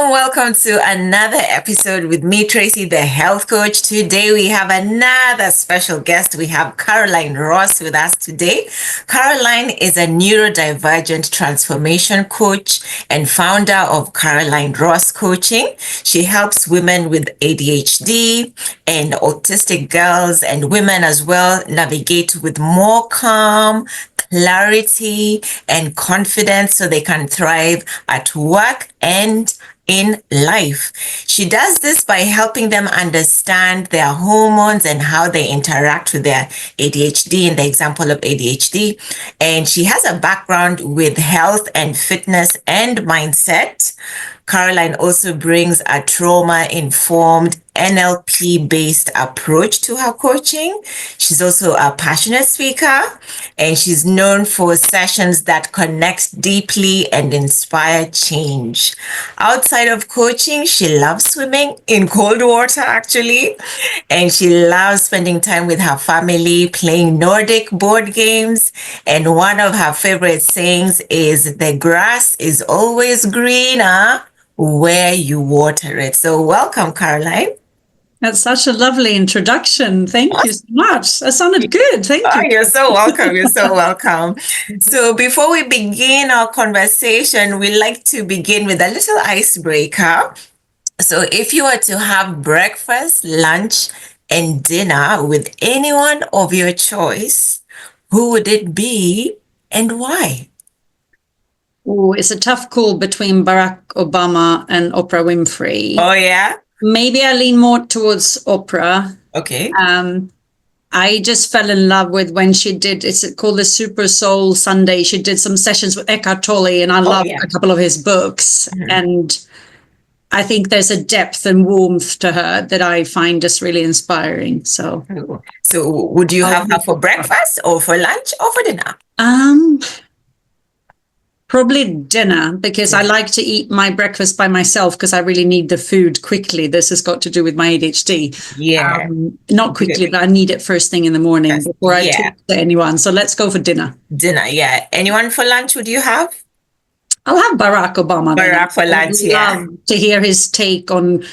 Welcome to another episode with me, Tracy, the health coach. Today we have another special guest. We have Caroline Ross with us today. Caroline is a neurodivergent transformation coach and founder of Caroline Ross Coaching. She helps women with ADHD and autistic girls and women as well navigate with more calm, clarity, and confidence so they can thrive at work and in life. She does this by helping them understand their hormones and how they interact with their ADHD, in the example of ADHD. And she has a background with health and fitness and mindset. Caroline also brings a trauma-informed NLP-based approach to her coaching. She's also a passionate speaker, and she's known for sessions that connect deeply and inspire change. Outside of coaching, she loves swimming in cold water, actually, and she loves spending time with her family, playing Nordic board games. And one of her favorite sayings is, "The grass is always greener where you water it." So welcome, Caroline. That's such a lovely introduction. Thank you so much. That sounded good. Thank you. Oh, you're so welcome. You're so welcome. So before we begin our conversation, we like to begin with a little icebreaker. So if you were to have breakfast, lunch, and dinner with anyone of your choice, who would it be and why? Oh, it's a tough call between Barack Obama and Oprah Winfrey. Oh, yeah? Maybe I lean more towards Oprah. Okay. I just fell in love with when she did, it's called the Super Soul Sunday. She did some sessions with Eckhart Tolle, and I love a couple of his books. Mm-hmm. And I think there's a depth and warmth to her that I find just really inspiring. So would you have her for breakfast or for lunch or for dinner? Probably dinner, because I like to eat my breakfast by myself because I really need the food quickly. This has got to do with my ADHD. Yeah. Not quickly, but I need it first thing in the morning before I talk to anyone. So let's go for dinner. Dinner, yeah. Anyone for lunch would you have? I'll have Barack Obama. Barack for lunch, yeah. Love to hear his take on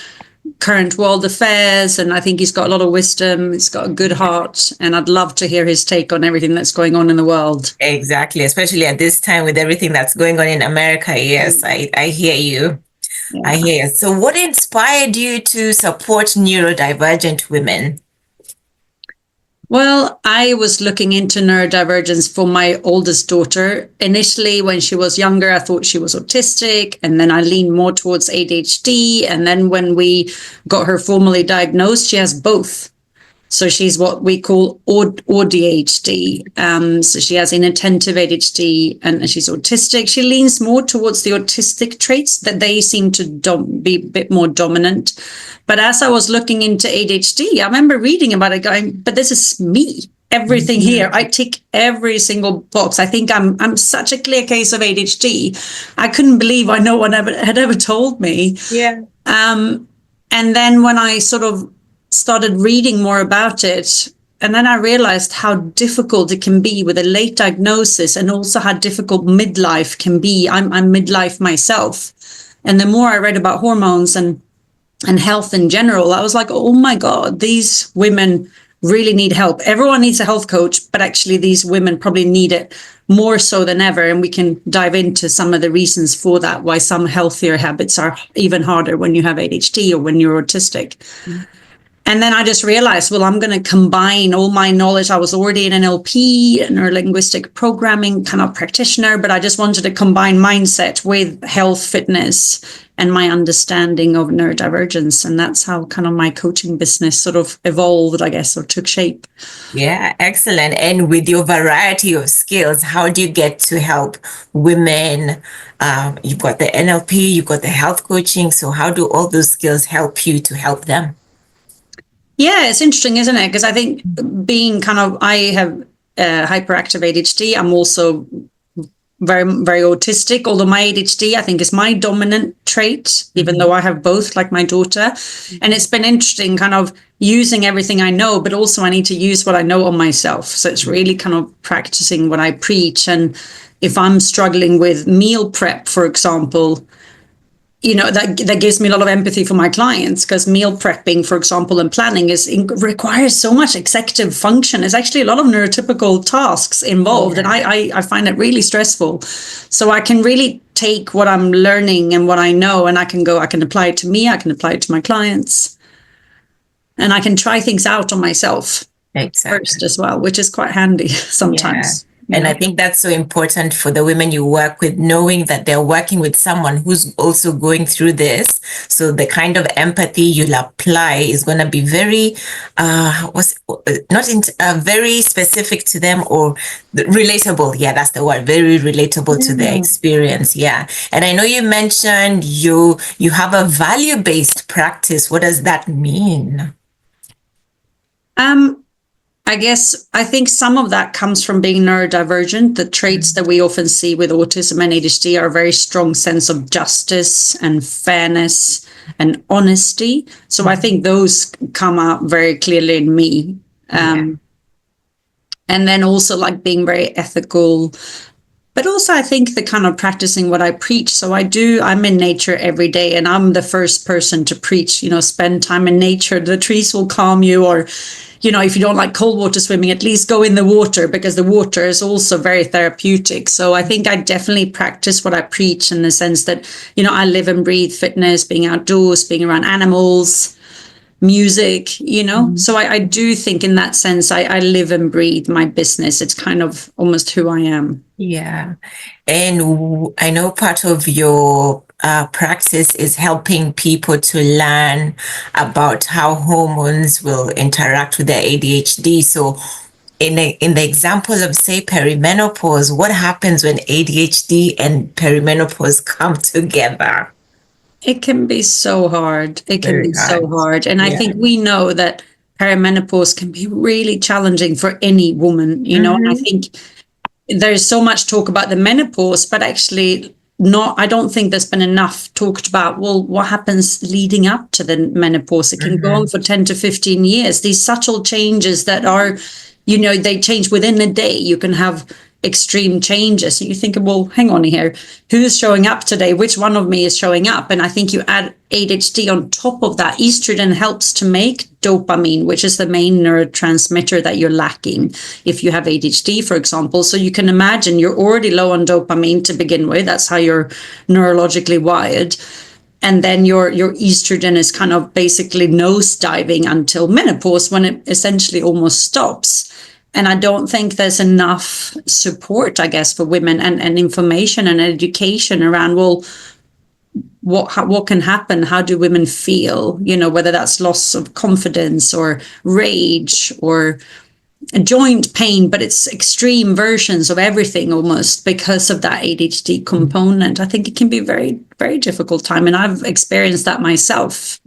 current world affairs, and I think he's got a lot of wisdom. He's got a good heart, and I'd love to hear his take on everything that's going on in the world. Exactly, especially at this time with everything that's going on in America. Yes, I hear you. Yeah. I hear you. So what inspired you to support neurodivergent women? Well, I was looking into neurodivergence for my oldest daughter. Initially, when she was younger, I thought she was autistic, and then I leaned more towards ADHD. And then when we got her formally diagnosed, she has both. So she's what we call ADHD. So she has inattentive ADHD and she's autistic. She leans more towards the autistic traits, that they seem to be a bit more dominant. But as I was looking into ADHD, I remember reading about it going, but this is me. Everything here, I tick every single box. I think I'm such a clear case of ADHD. I couldn't believe no one had ever told me. Yeah. And then when I sort of started reading more about it, and then I realized how difficult it can be with a late diagnosis, and also how difficult midlife can be. I'm midlife myself, and the more I read about hormones and health in general, I was like, oh my God, these women really need help. Everyone needs a health coach, but actually these women probably need it more so than ever. And we can dive into some of the reasons for that, why some healthier habits are even harder when you have ADHD or when you're autistic. Mm-hmm. And then I just realized, well, I'm going to combine all my knowledge. I was already an NLP, neuro-linguistic programming kind of practitioner, but I just wanted to combine mindset with health, fitness, and my understanding of neurodivergence. And that's how kind of my coaching business sort of evolved, I guess, or took shape. Yeah, excellent. And with your variety of skills, how do you get to help women? You've got the NLP, you've got the health coaching. So how do all those skills help you to help them? Yeah, it's interesting, isn't it? Because I think being I have hyperactive ADHD, I'm also very, very autistic, although my ADHD, I think, is my dominant trait, even though I have both, like my daughter. And it's been interesting kind of using everything I know, but also I need to use what I know on myself. So it's really kind of practicing what I preach. And if I'm struggling with meal prep, for example, that gives me a lot of empathy for my clients, because meal prepping, for example, and planning requires so much executive function. There's actually a lot of neurotypical tasks involved, and I find it really stressful. So I can really take what I'm learning and what I know, and I can apply it to me, I can apply it to my clients, and I can try things out on myself first as well, which is quite handy sometimes. And I think that's so important for the women you work with, knowing that they're working with someone who's also going through this. So the kind of empathy you'll apply is going to be very, very specific to them, or relatable. Yeah, that's the word. Very relatable to their experience. Yeah. And I know you mentioned you have a value-based practice. What does that mean? I think some of that comes from being neurodivergent. The traits that we often see with autism and ADHD are a very strong sense of justice and fairness and honesty. So I think those come out very clearly in me. And then also like being very ethical, but also I think the kind of practicing what I preach. So I'm in nature every day, and I'm the first person to preach, spend time in nature. The trees will calm you, or if you don't like cold water swimming, at least go in the water, because the water is also very therapeutic. So I think I definitely practice what I preach, in the sense that, I live and breathe fitness, being outdoors, being around animals, music, So I do think in that sense, I live and breathe my business. It's kind of almost who I am. Yeah. And I know part of your practice is helping people to learn about how hormones will interact with their ADHD. So in the example of, say, perimenopause, what happens when ADHD and perimenopause come together? It can be so hard. It can be so hard. And I think we know that perimenopause can be really challenging for any woman, and I think there's so much talk about the menopause, but actually I don't think there's been enough talked about, well, what happens leading up to the menopause? It can go on for 10 to 15 years. These subtle changes that are, they change within a day. You can have extreme changes. And you think, well, hang on here, who's showing up today? Which one of me is showing up? And I think you add ADHD on top of that. Estrogen helps to make dopamine, which is the main neurotransmitter that you're lacking if you have ADHD, for example. So you can imagine you're already low on dopamine to begin with. That's how you're neurologically wired. And then your estrogen is kind of basically nosediving until menopause, when it essentially almost stops. And I don't think there's enough support, I guess, for women and information and education around, well, what can happen? How do women feel? Whether that's loss of confidence or rage or joint pain, but it's extreme versions of everything almost because of that ADHD component. I think it can be a very, very difficult time. And I've experienced that myself.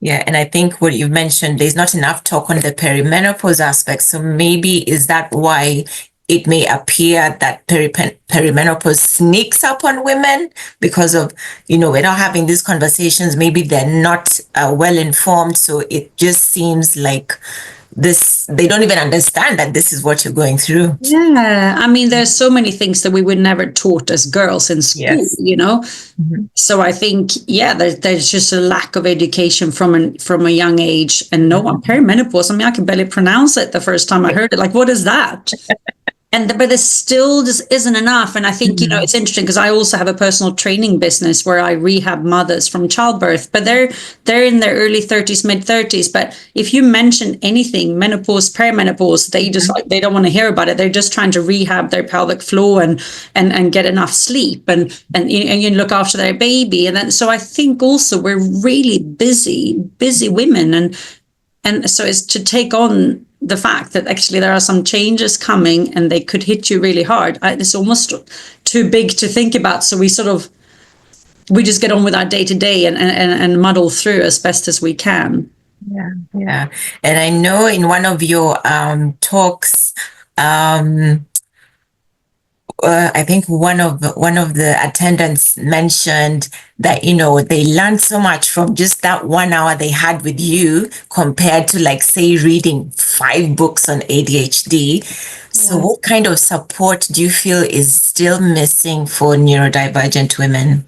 Yeah, and I think what you mentioned, there's not enough talk on the perimenopause aspect. So maybe is that why it may appear that perimenopause sneaks up on women, because of, we're not having these conversations. Maybe they're not well informed. So it just seems like they don't even understand that this is what you're going through. Yeah. I mean, there's so many things that we were never taught as girls in school, So I think, there's just a lack of education from a young age. And no one, perimenopause, I mean, I can barely pronounce it the first time I heard it. Like, what is that? But it still just isn't enough. And I think, it's interesting because I also have a personal training business where I rehab mothers from childbirth, but they're in their early 30s, mid 30s. But if you mention anything, menopause, perimenopause, they just they don't want to hear about it. They're just trying to rehab their pelvic floor and get enough sleep and you look after their baby. And then, so I think also we're really busy women. And so it's to take on the fact that actually there are some changes coming and they could hit you really hard. It's almost too big to think about. So we just get on with our day to day and muddle through as best as we can. Yeah. And I know in one of your talks, I think one of the attendants mentioned that they learned so much from just that 1 hour they had with you compared to, like, say, reading 5 books on ADHD. So Yeah. what kind of support do you feel is still missing for neurodivergent women?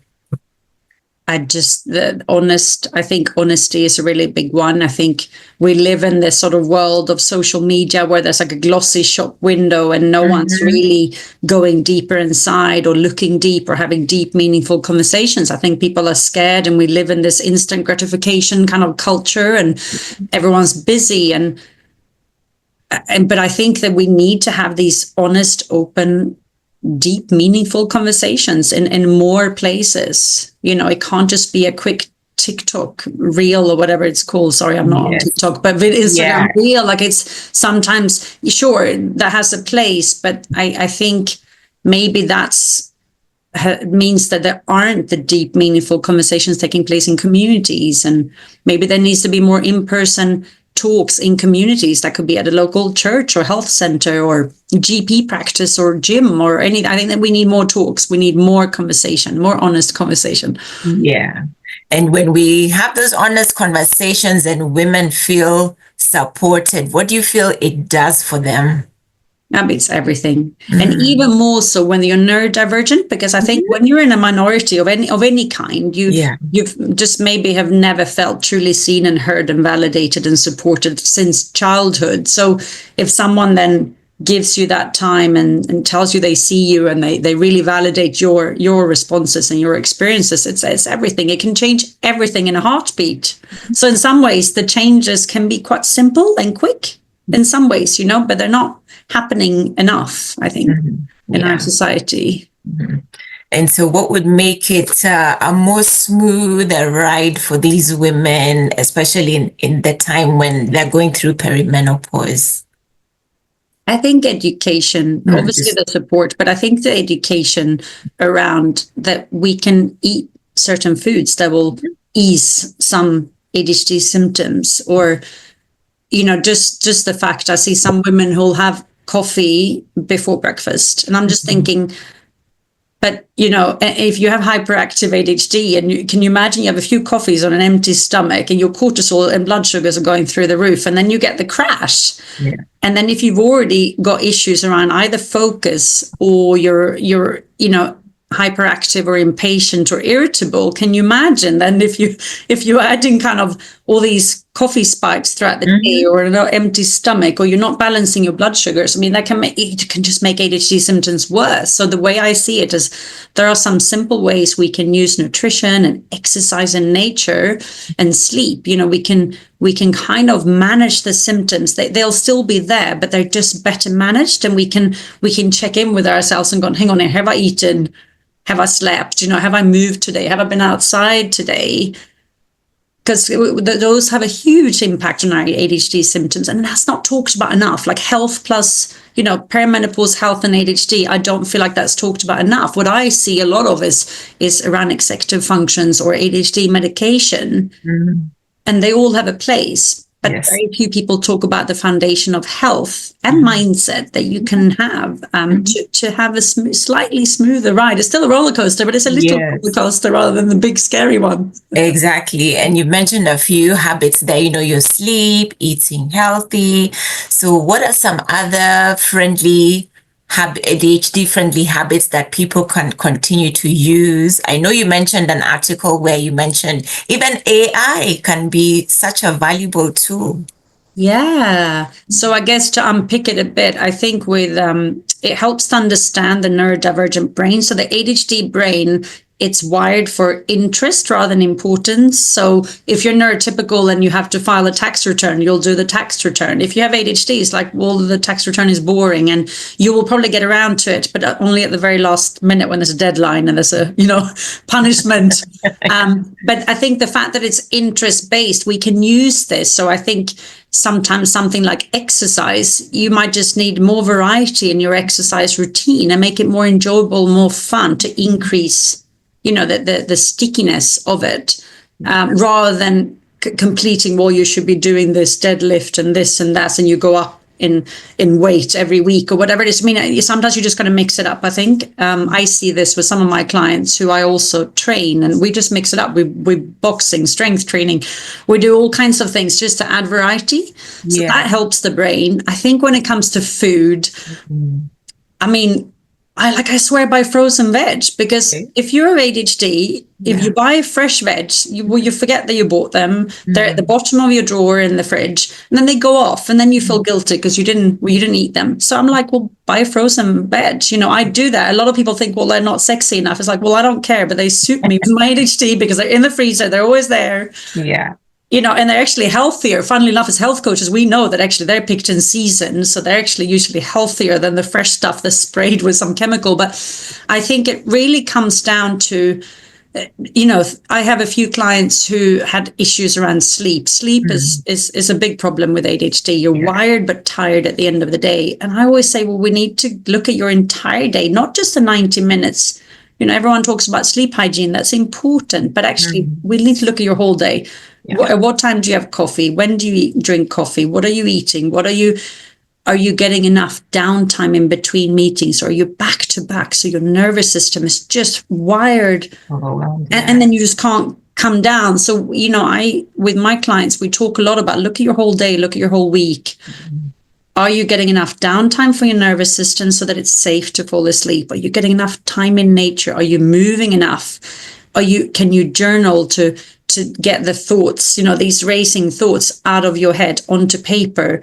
I think honesty is a really big one. I think we live in this sort of world of social media where there's like a glossy shop window and no one's Mm-hmm. really going deeper inside or looking deep or having deep, meaningful conversations. I think people are scared and we live in this instant gratification kind of culture and everyone's busy but I think that we need to have these honest, open, deep, meaningful conversations in more places. It can't just be a quick TikTok reel or whatever it's called. Sorry, I'm not on Yes. TikTok, but Instagram Yeah. reel, like it's sometimes, sure, that has a place, but I think maybe that's means that there aren't the deep, meaningful conversations taking place in communities. And maybe there needs to be more in-person talks in communities. That could be at a local church or health center or GP practice or gym or any. I think that we need more talks. We need more conversation, more honest conversation. Yeah. And when we have those honest conversations and women feel supported, what do you feel it does for them? That means everything. And even more so when you're neurodivergent, because I think when you're in a minority of any kind, you've just maybe have never felt truly seen and heard and validated and supported since childhood. So if someone then gives you that time and tells you they see you and they really validate your responses and your experiences, it's everything. It can change everything in a heartbeat. So in some ways, the changes can be quite simple and quick in some ways, but they're not happening enough, I think, in our society. And so what would make it a more smoother ride for these women, especially in the time when they're going through perimenopause? I think education, obviously the support, but I think the education around that we can eat certain foods that will ease some ADHD symptoms, or just the fact I see some women who'll have coffee before breakfast, and I'm just thinking, but if you have hyperactive ADHD and can you imagine you have a few coffees on an empty stomach and your cortisol and blood sugars are going through the roof, and then you get the crash. Yeah. And then if you've already got issues around either focus or you're hyperactive or impatient or irritable, can you imagine then if you're adding kind of all these coffee spikes throughout the day or an empty stomach, or you're not balancing your blood sugars? I mean, it can just make ADHD symptoms worse. So the way I see it is there are some simple ways we can use nutrition and exercise and nature and sleep. We can kind of manage the symptoms. They'll still be there, but they're just better managed, and we can check in with ourselves and go, hang on here, have I eaten? Have I slept? Have I moved today? Have I been outside today? Because those have a huge impact on our ADHD symptoms, and that's not talked about enough. Like health plus, perimenopause, health and ADHD, I don't feel like that's talked about enough. What I see a lot of is around executive functions or ADHD medication, and they all have a place. But very few people talk about the foundation of health and mindset that you can have to have a slightly smoother ride. It's still a roller coaster, but it's a little roller coaster rather than the big scary one. Exactly. And you mentioned a few habits there, your sleep, eating healthy. So what are some other ADHD friendly habits that people can continue to use? I know you mentioned an article where you mentioned even AI can be such a valuable tool. Yeah. So I guess to unpick it a bit, I think with it helps to understand the neurodivergent brain. So the ADHD brain, it's wired for interest rather than importance. So if you're neurotypical and you have to file a tax return, you'll do the tax return. If you have ADHD, it's like, well, the tax return is boring and you will probably get around to it, but only at the very last minute when there's a deadline and there's a, punishment. But I think the fact that it's interest-based, we can use this. So I think sometimes something like exercise, you might just need more variety in your exercise routine and make it more enjoyable, more fun to increase the stickiness of it, rather than completing, well, you should be doing this deadlift and this and that, and you go up in weight every week or whatever it is. I mean, sometimes you just got to mix it up. I think I see this with some of my clients who I also train, and we just mix it up. We boxing, strength training, we do all kinds of things just to add variety. So that helps the brain. I think when it comes to food, I mean, I swear by frozen veg, because if you have ADHD, if you buy fresh veg, you forget that you bought them. They're at the bottom of your drawer in the fridge, and then they go off, and then you feel guilty because you didn't eat them. So I'm like, well, buy frozen veg. I do that. A lot of people think, well, they're not sexy enough. It's like, well, I don't care, but they suit me with my ADHD because they're in the freezer. They're always there. Yeah. And they're actually healthier. Funnily enough, as health coaches, we know that actually they're picked in season. So they're actually usually healthier than the fresh stuff that's sprayed with some chemical. But I think it really comes down to, I have a few clients who had issues around sleep. Sleep is a big problem with ADHD. You're wired but tired at the end of the day. And I always say, well, we need to look at your entire day, not just the 90 minutes. Everyone talks about sleep hygiene. That's important. But actually, we need to look at your whole day. At what time do you have coffee? When do you drink coffee? What are you eating? Are you getting enough downtime in between meetings? Or are you back to back? So your nervous system is just wired. And then you just can't come down. So, with my clients, we talk a lot about look at your whole day, look at your whole week. Are you getting enough downtime for your nervous system so that it's safe to fall asleep? Are you getting enough time in nature? Are you moving enough? Can you journal to get the thoughts, these racing thoughts out of your head onto paper?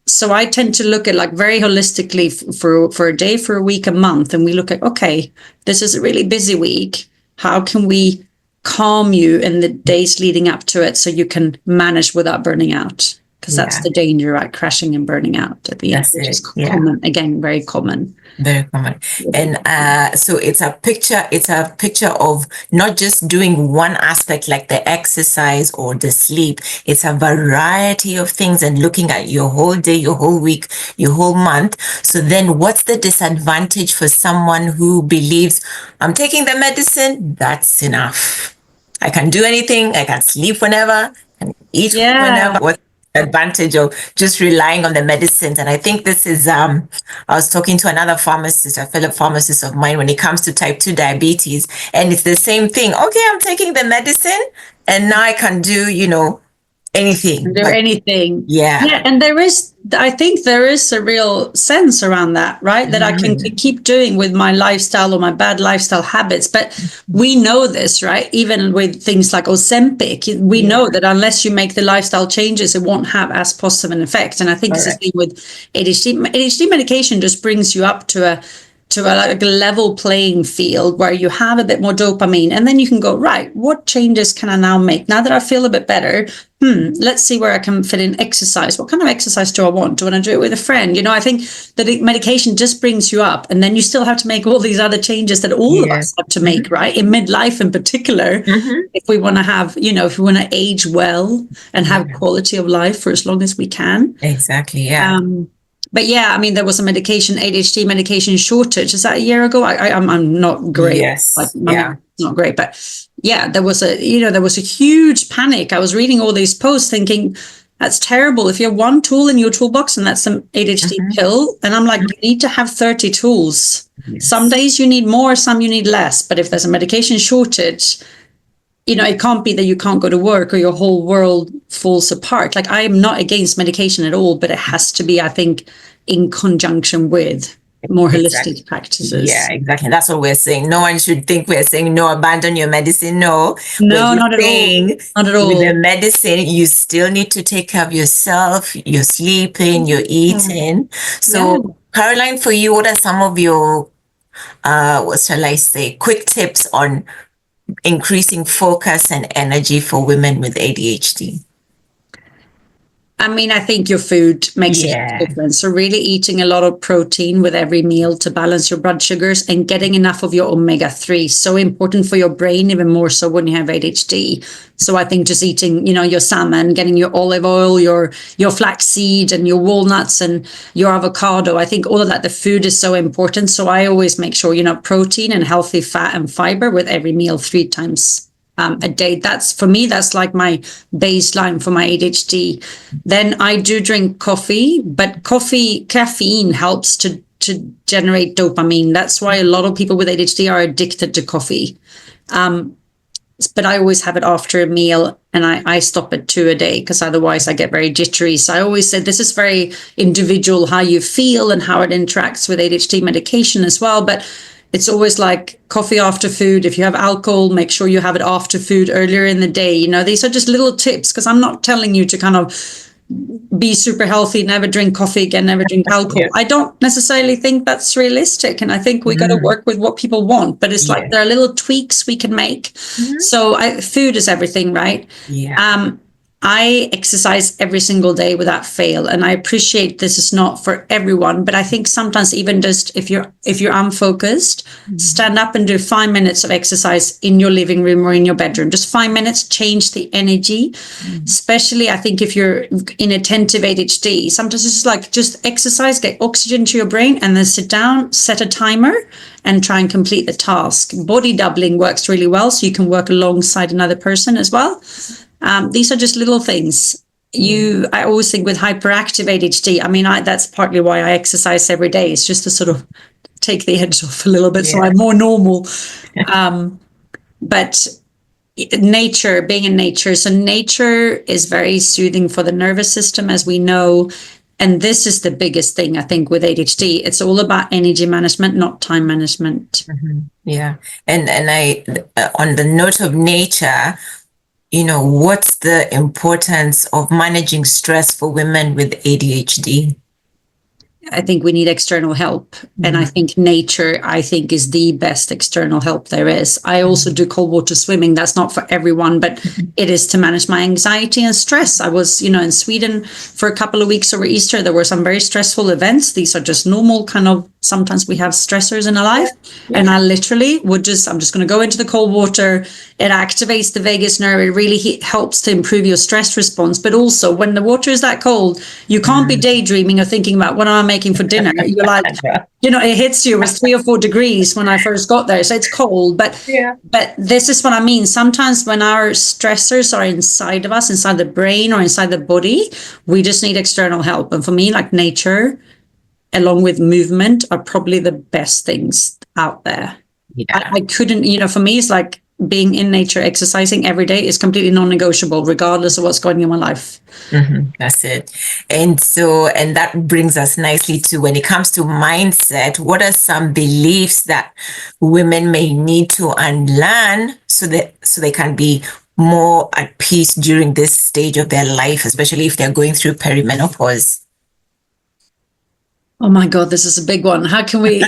So I tend to look at very holistically for a day, for a week, a month. And we look at, okay, this is a really busy week. How can we calm you in the days leading up to it so you can manage without burning out? Because that's the danger, right? Crashing and burning out at the end, which is common. Again, very common. Very common. And so it's a picture of not just doing one aspect like the exercise or the sleep. It's a variety of things and looking at your whole day, your whole week, your whole month. So then what's the disadvantage for someone who believes I'm taking the medicine, that's enough. I can do anything. I can sleep whenever, I can eat whenever. What's advantage of just relying on the medicines? And I think this is I was talking to another pharmacist, a fellow pharmacist of mine, when it comes to type 2 diabetes, and it's the same thing. Okay, I'm taking the medicine and now I can do anything. Anything. And I think there is a real sense around that, right? That I can keep doing with my lifestyle or my bad lifestyle habits. But we know this, right? Even with things like Ozempic, we know that unless you make the lifestyle changes, it won't have as positive an effect. And I think it's the same with ADHD. ADHD medication just brings you up to a level playing field where you have a bit more dopamine, and then you can go, right, what changes can I now make now that I feel a bit better? Let's see where I can fit in exercise. What kind of exercise do I want? Do I want to do it with a friend? I think that the medication just brings you up, and then you still have to make all these other changes that all of us have to make, right? In midlife in particular, if we want to have, if we want to age well and have quality of life for as long as we can. Exactly, But I mean, there was a ADHD medication shortage. Is that a year ago? I'm not great. Yes. Not great. But there was a huge panic. I was reading all these posts thinking, that's terrible. If you have one tool in your toolbox and that's an ADHD pill, and I'm like, you need to have 30 tools. Yes. Some days you need more, some you need less. But if there's a medication shortage, it can't be that you can't go to work or your whole world falls apart. I am not against medication at all, but it has to be, I think, in conjunction with more holistic practices. Yeah, exactly. That's what we're saying. No one should think we're saying, no, abandon your medicine. No, not at all. Not at all. With the medicine, you still need to take care of yourself. You're sleeping, you're eating. So, Caroline, for you, what are some of your, what shall I say, quick tips on increasing focus and energy for women with ADHD? I mean, I think your food makes a difference. So really eating a lot of protein with every meal to balance your blood sugars and getting enough of your omega-3. So important for your brain, even more so when you have ADHD. So I think just eating, your salmon, getting your olive oil, your flaxseed and your walnuts and your avocado. I think all of that, the food is so important. So I always make sure, protein and healthy fat and fiber with every meal 3 times a day. That's for me, that's like my baseline for my ADHD. Then I do drink coffee, but caffeine helps to generate dopamine. That's why a lot of people with ADHD are addicted to coffee. But I always have it after a meal, and I stop at 2 a day because otherwise I get very jittery. So I always say this is very individual how you feel and how it interacts with ADHD medication as well. But it's always like coffee after food. If you have alcohol, make sure you have it after food earlier in the day. You know, these are just little tips, because I'm not telling you to kind of be super healthy, never drink coffee again, never drink alcohol. Yeah. I don't necessarily think that's realistic. And I think we got to work with what people want. But it's like there are little tweaks we can make. So food is everything, right? Yeah. I exercise every single day without fail, and I appreciate this is not for everyone, but I think sometimes even just if you're unfocused, stand up and do 5 minutes of exercise in your living room or in your bedroom. Just 5 minutes, change the energy. Especially, I think if you're inattentive ADHD, sometimes it's like just exercise, get oxygen to your brain, and then sit down, set a timer, and try and complete the task. Body doubling works really well, so you can work alongside another person as well. These are just little things. I always think with hyperactive ADHD, I mean, that's partly why I exercise every day. It's just to sort of take the edge off a little bit, so I'm more normal. But nature, being in nature. So nature is very soothing for the nervous system, as we know. And this is the biggest thing, I think, with ADHD. It's all about energy management, not time management. Yeah. And I, on the note of nature, you know, what's the importance of managing stress for women with ADHD? I think we need external help. And I think nature, is the best external help there is. I also do cold water swimming. That's not for everyone, but it is to manage my anxiety and stress. I was, in Sweden for a couple of weeks over Easter. There were some very stressful events. These are just normal kind of, sometimes we have stressors in our life. And I literally I'm just going to go into the cold water. It activates the vagus nerve. It really helps to improve your stress response. But also when the water is that cold, you can't be daydreaming or thinking about what am I making for dinner. You're like, it hits you. It was 3 or 4 degrees when I first got there. So it's cold. But this is what I mean. Sometimes when our stressors are inside of us, inside the brain or inside the body, we just need external help. And for me, like nature, along with movement, are probably the best things out there. I couldn't, for me, it's like being in nature, exercising every day is completely non-negotiable, regardless of what's going on in my life. That's it. And that brings us nicely to, when it comes to mindset, what are some beliefs that women may need to unlearn so they can be more at peace during this stage of their life, especially if they're going through perimenopause? Oh my God, this is a big one. How can we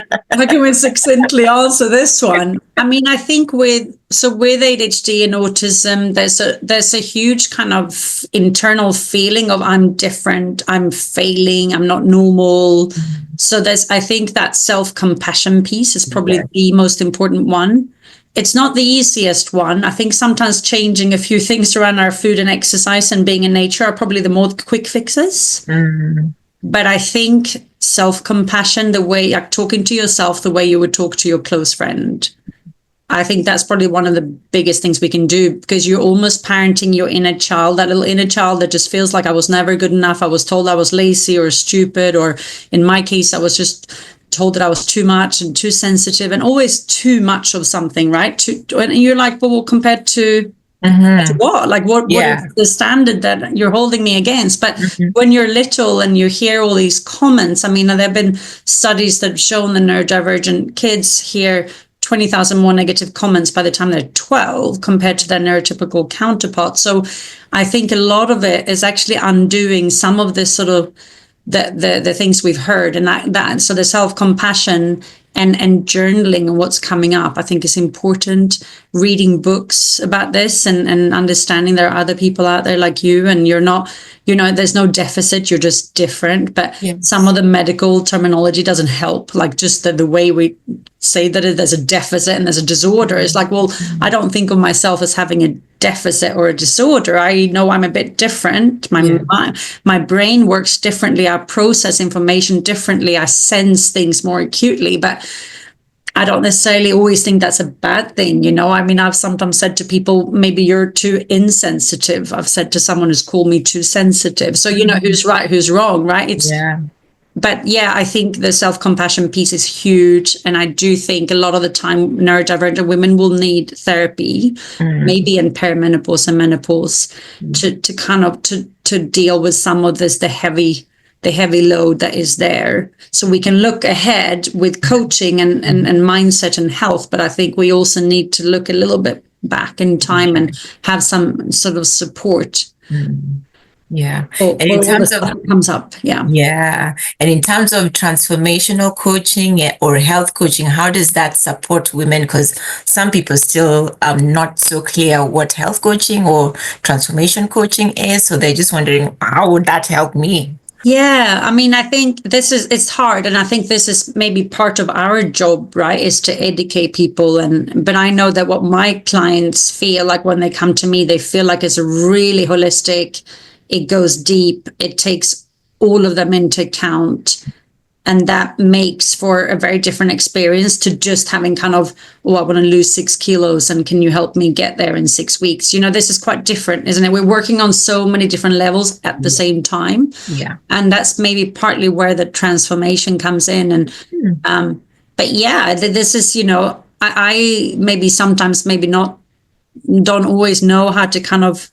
succinctly answer this one? I mean, I think with ADHD and autism, there's a huge kind of internal feeling of I'm different, I'm failing, I'm not normal. So I think that self-compassion piece is probably the most important one. It's not the easiest one. I think sometimes changing a few things around our food and exercise and being in nature are probably the more quick fixes. But I think self-compassion, the way like talking to yourself, the way you would talk to your close friend, I think that's probably one of the biggest things we can do, because you're almost parenting your inner child, that little inner child that just feels like I was never good enough. I was told I was lazy or stupid, or in my case, I was just told that I was too much and too sensitive and always too much of something, right? And you're like, well, compared to what? Like what is the standard that you're holding me against? But when you're little and you hear all these comments, I mean, there have been studies that have shown the neurodivergent kids hear 20,000 more negative comments by the time they're 12 compared to their neurotypical counterparts. So I think a lot of it is actually undoing some of this sort of the things we've heard, and that so the self-compassion and journaling and what's coming up, I think, is important. Reading books about this and understanding there are other people out there like you, and you're not, there's no deficit, you're just different. But some of the medical terminology doesn't help, like just the way we say that there's a deficit and there's a disorder. It's like, well, I don't think of myself as having a deficit or a disorder. I know I'm a bit different. My brain works differently. I process information differently. I sense things more acutely. But I don't necessarily always think that's a bad thing, you know. I mean, I've sometimes said to people, maybe you're too insensitive. I've said to someone who's called me too sensitive. So, you know, who's right, who's wrong, right? But yeah, I think the self-compassion piece is huge. And I do think a lot of the time neurodivergent women will need therapy, maybe in perimenopause and menopause, to kind of to deal with some of this, the heavy load that is there. So we can look ahead with coaching and mindset and health. But I think we also need to look a little bit back in time and have some sort of support. Yeah. And in terms of comes up. Yeah. And in terms of transformational coaching or health coaching, how does that support women? Because some people still are not so clear what health coaching or transformation coaching is. So they're just wondering, how would that help me? Yeah, I mean, I think it's hard. And I think this is maybe part of our job, right, is to educate people. But I know that what my clients feel like when they come to me, they feel like it's really holistic. It goes deep. It takes all of them into account. And that makes for a very different experience to just having kind of, oh, I want to lose 6 kilos and can you help me get there in 6 weeks? You know, this is quite different, isn't it? We're working on so many different levels at the same time. Yeah. And that's maybe partly where the transformation comes in. And, but yeah, this is, you know, I maybe sometimes maybe not, don't always know how to kind of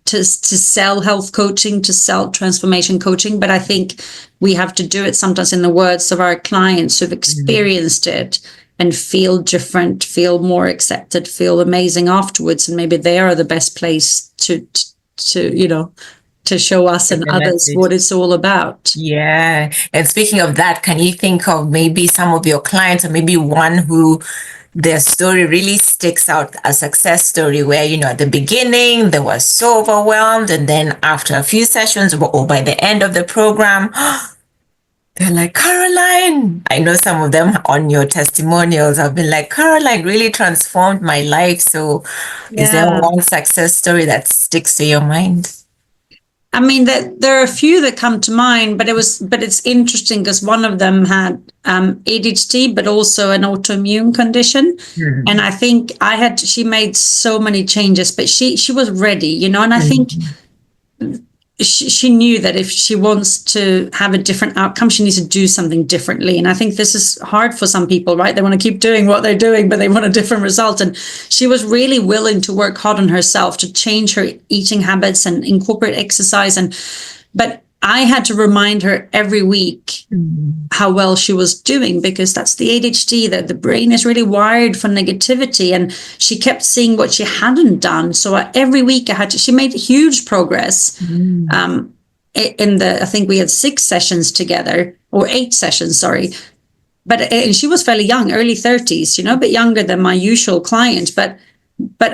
to sell health coaching, to sell transformation coaching. But I think we have to do it sometimes in the words of our clients who've experienced it and feel different, feel more accepted, feel amazing afterwards. And maybe they are the best place to you know, to show us and others what it's all about. Yeah. And speaking of that, can you think of maybe some of your clients or maybe one who their story really sticks out, a success story where, you know, at the beginning they were so overwhelmed, and then after a few sessions or by the end of the program, they're like, Caroline, I know some of them on your testimonials have been like, Caroline really transformed my life. So is there one success story that sticks to your mind? I mean, there are a few that come to mind, but it's interesting because one of them had ADHD, but also an autoimmune condition. And I think she made so many changes, but she was ready, you know, and I think she knew that if she wants to have a different outcome, she needs to do something differently. And I think this is hard for some people, right? They want to keep doing what they're doing, but they want a different result. And she was really willing to work hard on herself to change her eating habits and incorporate exercise. But I had to remind her every week how well she was doing, because that's the ADHD, that the brain is really wired for negativity. And she kept seeing what she hadn't done. So every week she made huge progress. I think we had 6 sessions together, or 8 sessions, sorry. And she was fairly young, early 30s, you know, a bit younger than my usual client. But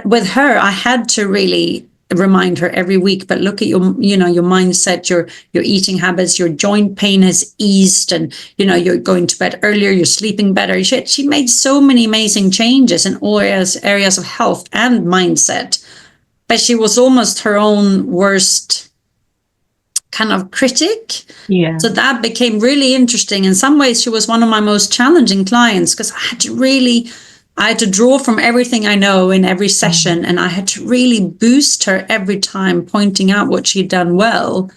with her, I had to really remind her every week, but look at your mindset, your eating habits, your joint pain has eased, and, you know, you're going to bed earlier, you're sleeping better. She made so many amazing changes in all areas of health and mindset, but she was almost her own worst kind of critic. Yeah. So that became really interesting. In some ways, she was one of my most challenging clients, because I had to draw from everything I know in every session, and I had to really boost her every time, pointing out what she'd done well.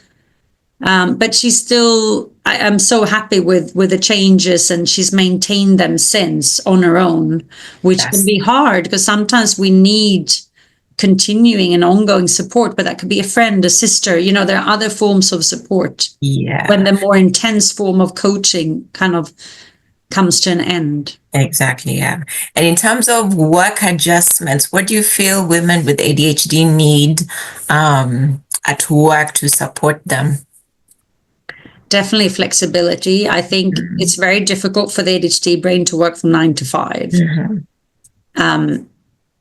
But she's still, I'm so happy with the changes, and she's maintained them since on her own, which can be hard because sometimes we need continuing and ongoing support, but that could be a friend, a sister, you know, there are other forms of support. Yeah. When the more intense form of coaching kind of comes to an end. Exactly, yeah. And in terms of work adjustments, what do you feel women with ADHD need at work to support them? Definitely flexibility. I think it's very difficult for the ADHD brain to work from 9 to 5.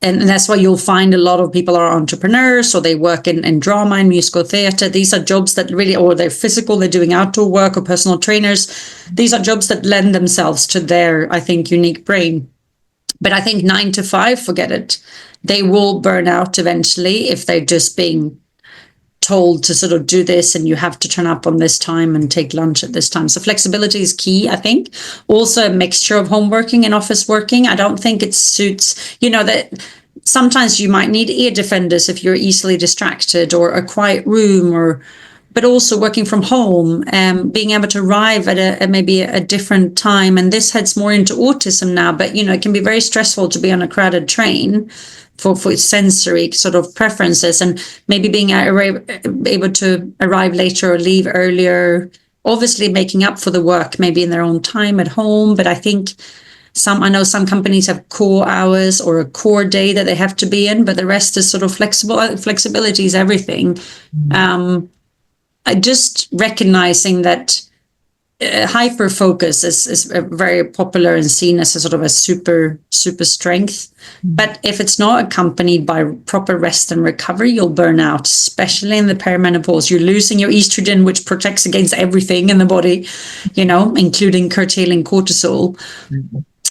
And that's why you'll find a lot of people are entrepreneurs, or they work in drama and musical theater. These are jobs that really, or they're physical, they're doing outdoor work, or personal trainers. These are jobs that lend themselves to their, I think, unique brain. But I think 9 to 5, forget it. They will burn out eventually if they're just being told to sort of do this, and you have to turn up on this time and take lunch at this time. So flexibility is key, I think. Also a mixture of home working and office working. I don't think it suits, that sometimes you might need ear defenders if you're easily distracted, or a quiet room, but also working from home, being able to arrive at maybe a different time. And this heads more into autism now, but it can be very stressful to be on a crowded train for sensory sort of preferences, and maybe being able to arrive later or leave earlier, obviously making up for the work maybe in their own time at home. But I think I know some companies have core hours or a core day that they have to be in, but the rest is sort of flexible. Flexibility is everything. Just recognizing that hyper focus is very popular and seen as a sort of a super strength. But if it's not accompanied by proper rest and recovery, you'll burn out, especially in the perimenopause. You're losing your estrogen, which protects against everything in the body, including curtailing cortisol.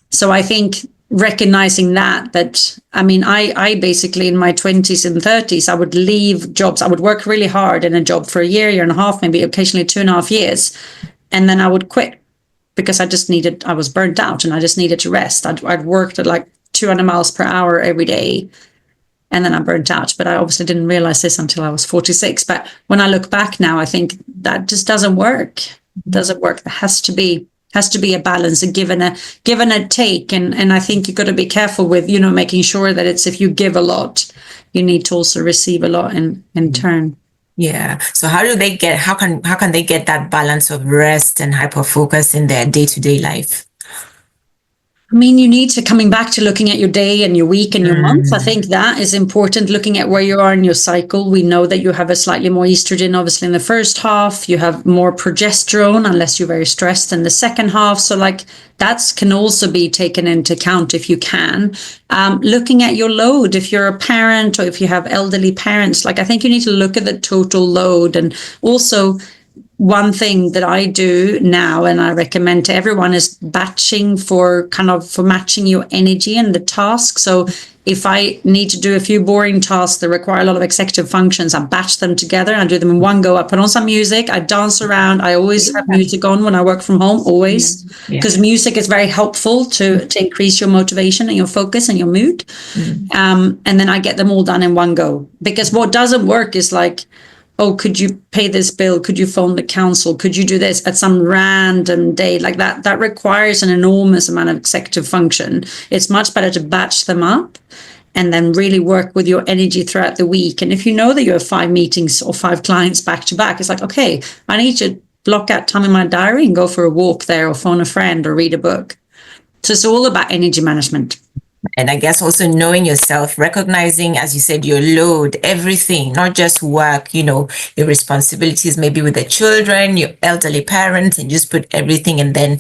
So I think recognizing that I basically in my 20s and 30s, I would leave jobs. I would work really hard in a job for a year and a half, maybe occasionally 2.5 years. And then I would quit because I was burnt out and I just needed to rest. I'd worked at like 200 miles per hour every day, and then I burnt out. But I obviously didn't realize this until I was 46. But when I look back now, I think that just doesn't work. It doesn't work. There has to be a balance, a give and a take. And I think you've got to be careful with, making sure that if you give a lot, you need to also receive a lot in turn. Yeah. So how can they get that balance of rest and hyper focus in their day-to-day life? You need to coming back to looking at your day and your week and your month. I think that is important, looking at where you are in your cycle. We know that you have a slightly more estrogen, obviously, in the first half. You have more progesterone, unless you're very stressed, in the second half. So that can also be taken into account if you can. Looking at your load, if you're a parent or if you have elderly parents, I think you need to look at the total load. And also, one thing that I do now, and I recommend to everyone, is batching for matching your energy and the task. So if I need to do a few boring tasks that require a lot of executive functions, I batch them together and I do them in one go. I put on some music, I dance around. I always have music on when I work from home, always, because music is very helpful to increase your motivation and your focus and your mood. And then I get them all done in one go, because what doesn't work is oh, could you pay this bill? Could you phone the council? Could you do this at some random day like that? That requires an enormous amount of executive function. It's much better to batch them up and then really work with your energy throughout the week. And if you know that you have 5 meetings or 5 clients back to back, it's okay, I need to block out time in my diary and go for a walk there, or phone a friend, or read a book. So it's all about energy management. And I guess also knowing yourself, recognizing, as you said, your load, everything, not just work, your responsibilities, maybe with the children, your elderly parents, and just put everything and then,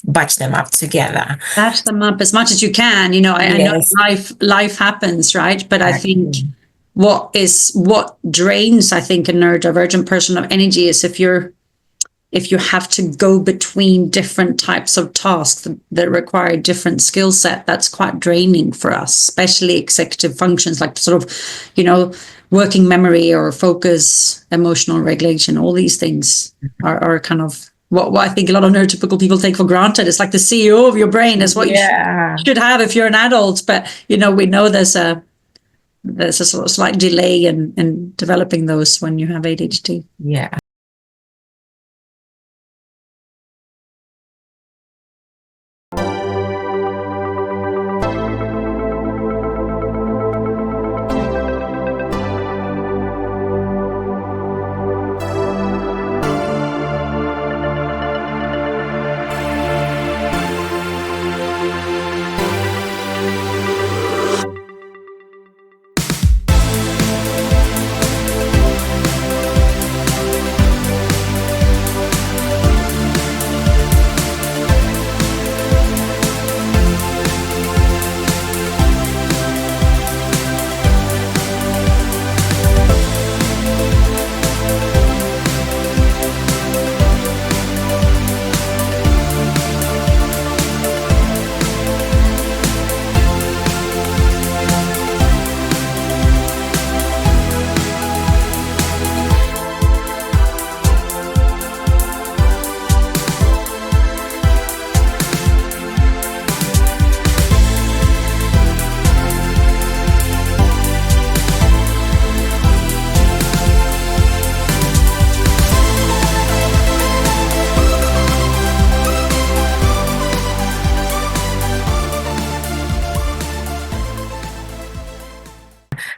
batch them up together. Batch them up as much as you can. I know life happens, right? But I think what drains, I think, a neurodivergent person of energy is if you have to go between different types of tasks that require different skill set. That's quite draining for us, especially executive functions, like sort of, working memory or focus, emotional regulation. All these things are kind of what I think a lot of neurotypical people take for granted. It's like the CEO of your brain is what you should have if you're an adult. But, we know there's a sort of slight delay in developing those when you have ADHD. Yeah.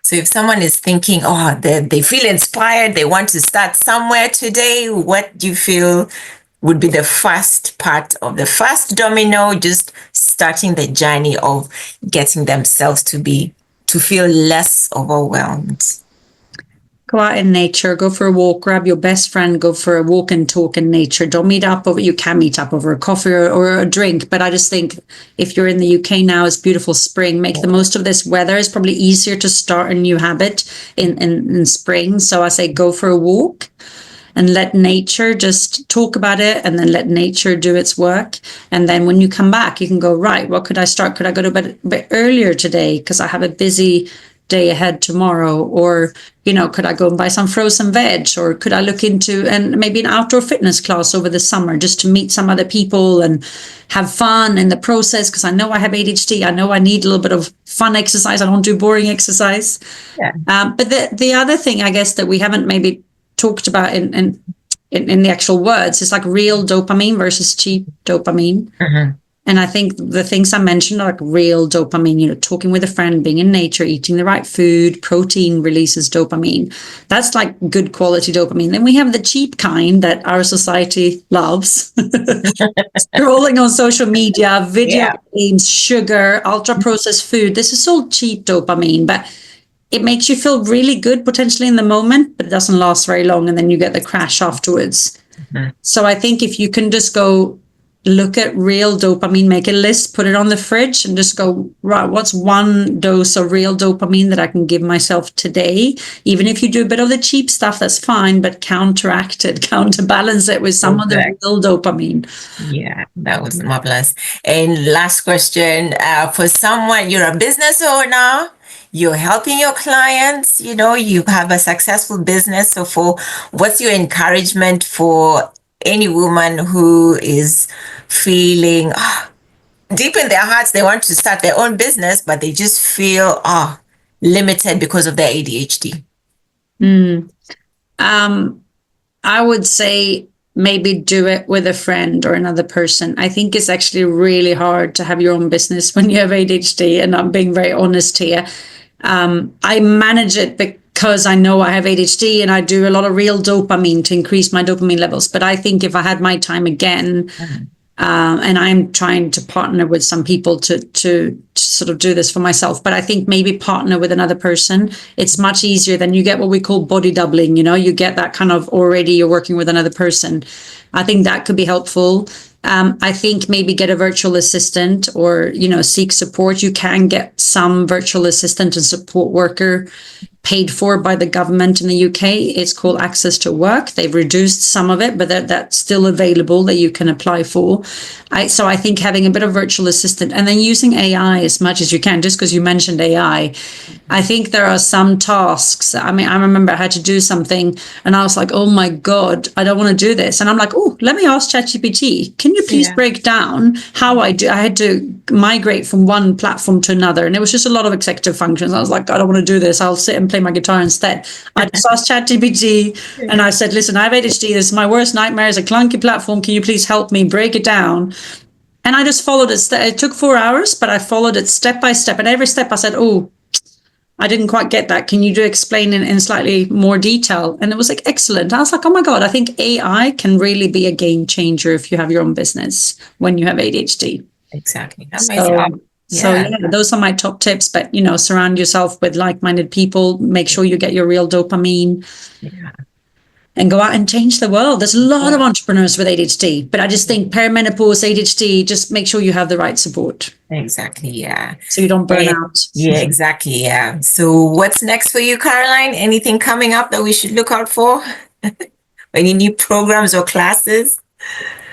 So if someone is thinking, oh, they feel inspired, they want to start somewhere today, what do you feel would be the first part of the first domino, just starting the journey of getting themselves to feel less overwhelmed? Go out in nature, go for a walk, grab your best friend, go for a walk and talk in nature. Don't meet up over, you can meet up over a coffee or a drink. But I just think if you're in the UK now, it's beautiful spring, make the most of this weather. It's probably easier to start a new habit in spring. So I say go for a walk and let nature just talk about it, and then let nature do its work. And then when you come back, you can go, right, what could I start? Could I go to bed a bit earlier today because I have a busy day ahead tomorrow? Or, could I go and buy some frozen veg? Or could I look into and maybe an outdoor fitness class over the summer just to meet some other people and have fun in the process? Because I know I have ADHD. I know I need a little bit of fun exercise. I don't do boring exercise. Yeah. But the other thing, I guess, that we haven't maybe talked about in the actual words is like real dopamine versus cheap dopamine. Mm-hmm. And I think the things I mentioned are like real dopamine, talking with a friend, being in nature, eating the right food, protein releases dopamine. That's like good quality dopamine. Then we have the cheap kind that our society loves. Scrolling on social media, video games, sugar, ultra processed food. This is all cheap dopamine, but it makes you feel really good potentially in the moment, but it doesn't last very long. And then you get the crash afterwards. Mm-hmm. So I think if you can just go look at real dopamine, make a list, put it on the fridge and just go, right, what's one dose of real dopamine that I can give myself today? Even if you do a bit of the cheap stuff, that's fine, but counterbalance it with some of the real dopamine. Yeah, that was marvelous. And last question, for someone, you're a business owner, you're helping your clients, you have a successful business. So what's your encouragement for any woman who is feeling deep in their hearts, they want to start their own business, but they just feel limited because of their ADHD? I would say maybe do it with a friend or another person. I think it's actually really hard to have your own business when you have ADHD, and I'm being very honest here. I manage it because I know I have ADHD and I do a lot of real dopamine to increase my dopamine levels. But I think if I had my time again, and I'm trying to partner with some people to sort of do this for myself, but I think maybe partner with another person. It's much easier than you get what we call body doubling. You get that kind of already you're working with another person. I think that could be helpful. I think maybe get a virtual assistant or, seek support. You can get some virtual assistant and support worker paid for by the government in the UK. It's called Access to Work. They've reduced some of it, but that's still available that you can apply for. So I think having a bit of virtual assistant and then using AI as much as you can, just because you mentioned AI, I think there are some tasks. I mean, I remember I had to do something and I was like, oh my God, I don't want to do this. And I'm like, oh, let me ask ChatGPT, can you please break down how I do? I had to migrate from one platform to another. And it was just a lot of executive functions. I was like, I don't want to do this. I'll sit and play my guitar instead. I just asked ChatGPT and I said, listen, I have ADHD. This is my worst nightmare. It's a clunky platform. Can you please help me break it down? And I just followed it. It took 4 hours, but I followed it step by step. And every step I said, oh, I didn't quite get that. Can you explain in slightly more detail? And it was like, excellent. I was like, oh my God, I think AI can really be a game changer if you have your own business when you have ADHD. Exactly. So those are my top tips. But, surround yourself with like-minded people. Make sure you get your real dopamine. Yeah. And go out and change the world. There's a lot of entrepreneurs with ADHD, but I just think perimenopause, ADHD, just make sure you have the right support. Exactly, yeah. So you don't burn out. Yeah, exactly, yeah. So what's next for you, Caroline? Anything coming up that we should look out for? Any new programs or classes?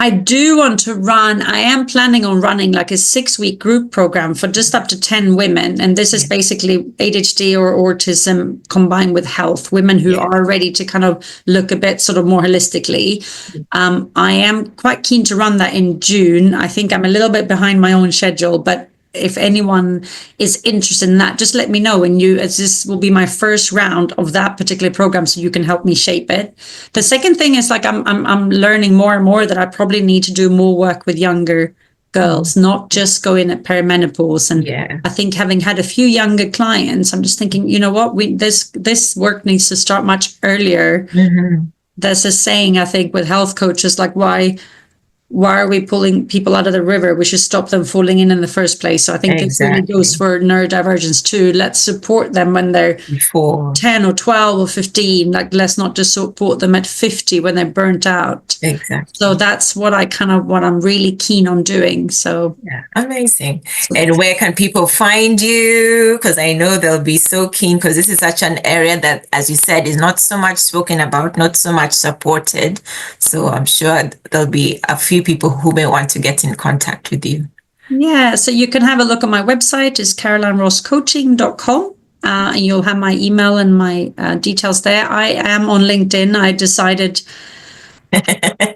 I do want to I am planning on running like a 6-week group program for just up to 10 women. And this is basically ADHD or autism combined with health, women who are ready to kind of look a bit sort of more holistically. I am quite keen to run that in June. I think I'm a little bit behind my own schedule, but if anyone is interested in that, just let me know. And as this will be my first round of that particular program, so you can help me shape it. The second thing is like I'm learning more and more that I probably need to do more work with younger girls, not just go in at perimenopause. And Yeah. I think having had a few younger clients, I'm just thinking, you know what, this work needs to start much earlier. Mm-hmm. There's a saying, I think, with health coaches, like, why are we pulling people out of the river? We should stop them falling in the first place. So I think it really goes Exactly. for neurodivergence too. Let's support them when they're Before. 10 or 12 or 15. Like, let's not just support them at 50 when they're burnt out. Exactly. So that's what I'm really keen on doing. So yeah, amazing. And where can people find you? Because I know they'll be so keen, because this is such an area that, as you said, is not so much spoken about, not so much supported. So I'm sure there'll be a few people who may want to get in contact with you. yeah, so you can have a look at my website, is carolinerosscoaching.com. And you'll have my email and my details there. I am on LinkedIn. I decided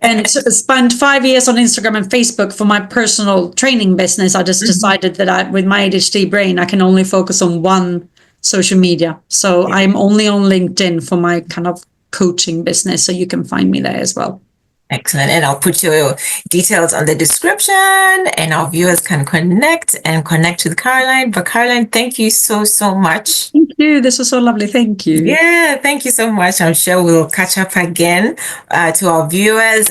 and spent 5 years on Instagram and Facebook for my personal training business. I just decided that with my ADHD brain, I can only focus on one social media. So I'm only on LinkedIn for my kind of coaching business. So you can find me there as well. Excellent. And I'll put your details on the description, and our viewers can connect with Caroline. But Caroline, thank you so, so much. Thank you. This was so lovely. Thank you. Yeah, thank you so much. I'm sure we'll catch up again. To our viewers,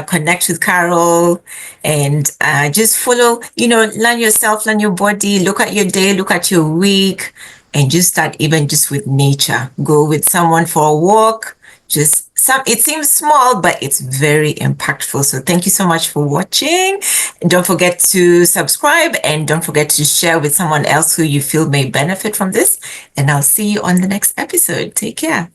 connect with Carol, and just follow, learn yourself, learn your body, look at your day, look at your week, and just start even just with nature. Go with someone for a walk. It seems small, but it's very impactful. So thank you so much for watching. Don't forget to subscribe, and don't forget to share with someone else who you feel may benefit from this. And I'll see you on the next episode. Take care.